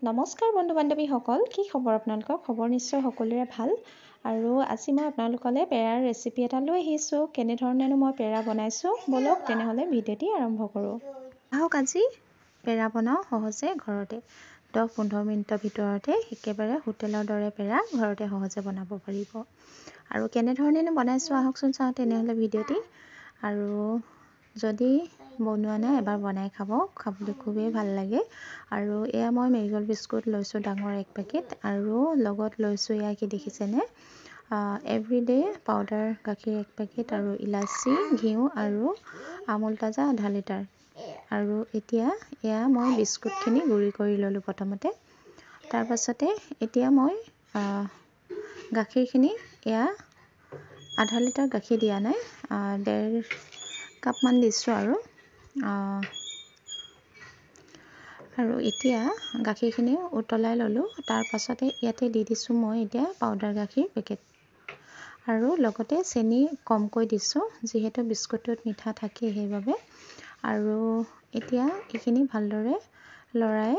নমস্কাৰ বন্ধু বান্ধৱীসকল, কি খবৰ আপোনালোকৰ? খবৰ নিশ্চয় সকলোৰে ভাল। আৰু আজি মই আপোনালোকলৈ পেৰাৰ ৰেচিপি এটা লৈ আহিছোঁ। কেনেধৰণেনো মই পেৰা বনাইছোঁ, বলক তেনেহ'লে ভিডিঅ'টি আৰম্ভ কৰোঁ। আহক আজি পেৰা বনাওঁ সহজে ঘৰতে। 10-15 মিনিটৰ ভিতৰতে একেবাৰে হোটেলৰ দৰে পেৰা ঘৰতে সহজে বনাব পাৰিব। আৰু কেনেধৰণেনো বনাইছোঁ আহকচোন চাওঁ তেনেহ'লে ভিডিঅ'টি। আৰু যদি বনোৱা নাই এবাৰ বনাই খাবলৈ খুবেই ভাল লাগে। আৰু এয়া মই মেৰিগ'ল্ড বিস্কুট লৈছোঁ ডাঙৰ 1 পেকেট, আৰু লগত লৈছোঁ এয়া কি দেখিছেনে, এভৰিডে পাউডাৰ গাখীৰ 1 পেকেট, আৰু ইলাচি, ঘিউ আৰু আমুল তাজা আধা লিটাৰ। আৰু এতিয়া এয়া মই বিস্কুটখিনি গুড়ি কৰি ল'লোঁ প্ৰথমতে। তাৰপাছতে এতিয়া মই গাখীৰখিনি এয়া আধা লিটাৰ গাখীৰ দিয়া নাই, 1.5 কাপমান দিছোঁ। আৰু এতিয়া গাখীৰখিনি উতলাই ল'লোঁ। তাৰ পাছতে ইয়াতে দি দিছোঁ মই এতিয়া পাউডাৰ গাখীৰ পেকেট, আৰু লগতে চেনি কমকৈ দিছোঁ যিহেতু বিস্কুটটোত মিঠা থাকে সেইবাবে। আৰু এতিয়া এইখিনি ভালদৰে লৰাই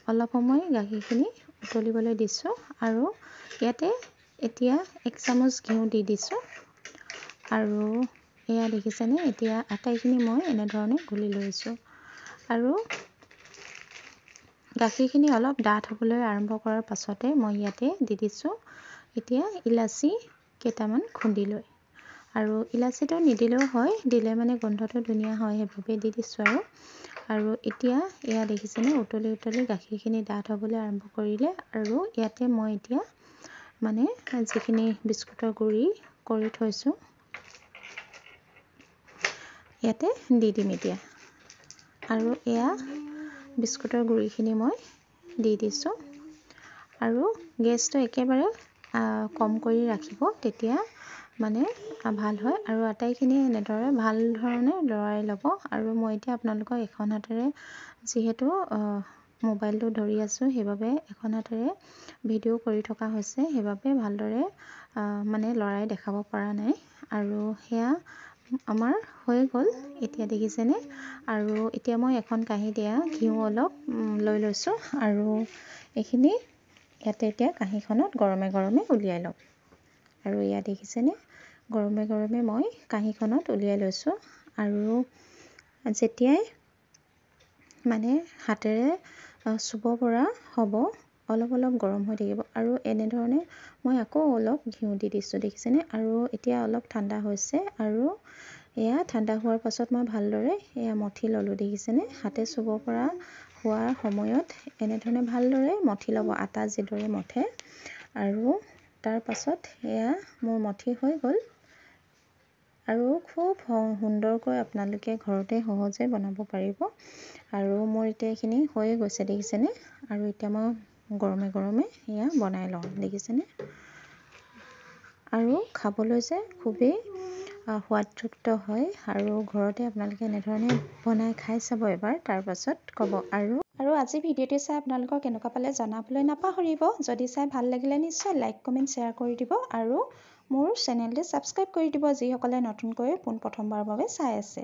অলপ সময় গাখীৰখিনি উতলিবলৈ দিছোঁ। আৰু ইয়াতে এতিয়া 1 চামুচ ঘিউ দি দিছোঁ। আৰু এয়া দেখিছেনে, এতিয়া আটাইখিনি মই এনেধৰণে ঘুলি লৈছোঁ। আৰু গাখীৰখিনি অলপ ডাঠ হ'বলৈ আৰম্ভ কৰাৰ পাছতে মই ইয়াতে দি দিছোঁ এতিয়া ইলাচি কেইটামান খুন্দি লৈ। আৰু ইলাচিটো নিদিলেও হয়, দিলে মানে গোন্ধটো ধুনীয়া হয় সেইবাবে দি দিছোঁ। আৰু এতিয়া এয়া দেখিছেনে, উতলি গাখীৰখিনি ডাঠ হ'বলৈ আৰম্ভ কৰিলে। আৰু ইয়াতে মই এতিয়া মানে যিখিনি বিস্কুটৰ গুড়ি কৰি থৈছোঁ ইয়াতে দি দিম এতিয়া। আৰু এয়া বিস্কুটৰ গুড়িখিনি মই দি দিছোঁ। আৰু গেছটো একেবাৰে কম কৰি ৰাখিব, তেতিয়া মানে ভাল হয়। আৰু আটাইখিনি এনেদৰে ভাল ধৰণে লৰাই ল'ব। আৰু মই এতিয়া আপোনালোকক এখন হাতেৰে যিহেতু মোবাইলটো ধৰি আছোঁ সেইবাবে এখন হাতেৰে ভিডিঅ' কৰি থকা হৈছে, সেইবাবে ভালদৰে মানে লৰাই দেখাব পৰা নাই। আৰু সেয়া আমাৰ হৈ গ'ল এতিয়া দেখিছেনে। আৰু এতিয়া মই এখন কাঁহীত এয়া ঘিউ অলপ লৈ লৈছোঁ, আৰু এইখিনি ইয়াতে এতিয়া কাঁহীখনত গৰমে গৰমে উলিয়াই ল'ম। আৰু এয়া দেখিছেনে, গৰমে গৰমে মই কাঁহীখনত উলিয়াই লৈছোঁ। আৰু যেতিয়াই মানে হাতেৰে চুব পৰা হ'ব, অলপ গৰম হৈ থাকিব। আৰু এনেধৰণে মই আকৌ অলপ ঘিউ দি দিছোঁ দেখিছেনে। আৰু এতিয়া অলপ ঠাণ্ডা হৈছে, আৰু এয়া ঠাণ্ডা হোৱাৰ পাছত মই ভালদৰে এয়া মঠি ল'লোঁ দেখিছেনে। হাতে চুব পৰা হোৱাৰ সময়ত এনেধৰণে ভালদৰে মঠি ল'ব, আটা যিদৰে মঠে। আৰু তাৰ পাছত এয়া মোৰ মঠি হৈ গ'ল। আৰু খুব সুন্দৰকৈ আপোনালোকে ঘৰতে সহজে বনাব পাৰিব। আৰু মোৰ এতিয়া এইখিনি হৈয়ে গৈছে দেখিছেনে। আৰু এতিয়া মই গৰমে গৰমে এয়া বনাই লওঁ দেখিছেনে। আৰু খাবলৈ যে খুবেই সোৱাদযুক্ত হয়। আৰু ঘৰতে আপোনালোকে এনেধৰণে বনাই খাই চাব এবাৰ, তাৰপাছত ক'ব। আৰু আজি ভিডিঅ'টো চাই আপোনালোকৰ কেনেকুৱা পালে জনাবলৈ নাপাহৰিব। যদি চাই ভাল লাগিলে নিশ্চয় লাইক, কমেণ্ট, শ্বেয়াৰ কৰি দিব। আৰু মোৰ চেনেলটো ছাবস্ক্ৰাইব কৰি দিব যিসকলে নতুনকৈ পোনপ্ৰথমবাৰৰ বাবে চাই আছে।